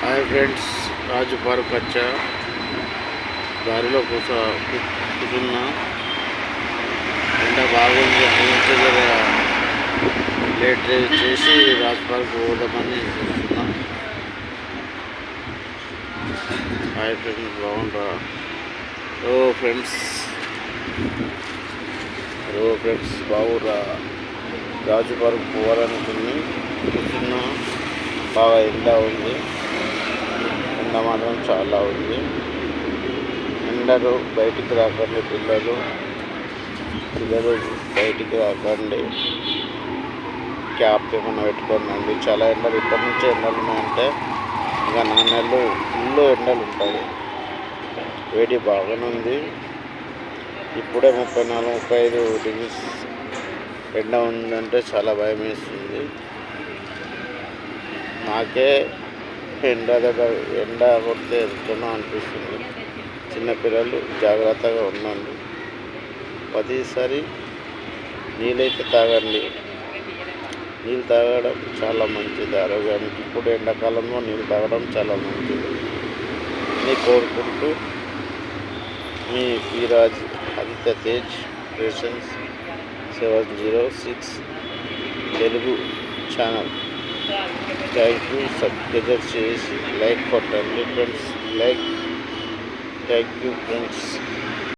Hi friends, రాజు park వచ్చా. దారిలో కూర్చున్నా. ఎండ బాగుంది అని లేట్ డ్రైవ్ చేసి రాజు పార్క్ పోదామని చూస్తున్నా. హాయ్ ఫ్రెండ్స్, బాగుండ్రా? ఫ్రెండ్స్ బాగురా. రాజు పార్క్ పోవాలనుకుని కూర్చున్నా. బాగా ఎండ ఉంది. ఎండ మాత్రం చాలా ఉంది. ఎండలు బయటికి రాకండి, పిల్లలు బయటికి రాకండి. క్యాప్ ఏమైనా పెట్టుకోండి. చాలా ఎండలు ఇప్పటి నుంచే ఎండలు ఉన్నాయంటే ఇంకా 4 నెలలు ఫుల్ ఎండలు ఉంటాయి. వేడి బాగానే ఉంది. ఇప్పుడే 34-35 డిగ్రీస్ ఎండ ఉందంటే చాలా భయం వేస్తుంది. నాకే ఎండ కొడితే ఎంతనో అనిపిస్తుంది. చిన్నపిల్లలు జాగ్రత్తగా ఉండండి. ప్రతిసారి నీళ్ళైతే తాగండి. నీళ్ళు తాగడం చాలా మంచిది ఆరోగ్యానికి. ఇప్పుడు ఎండాకాలంలో నీళ్ళు తాగడం చాలా మంచిది అని కోరుకుంటూ మీ Peeraj Aditya Tej creations 706 Telugu channel. Thank you. Subscribe చేసి లైక్ కొట్టండి ఫ్రెండ్స్. Thank you friends.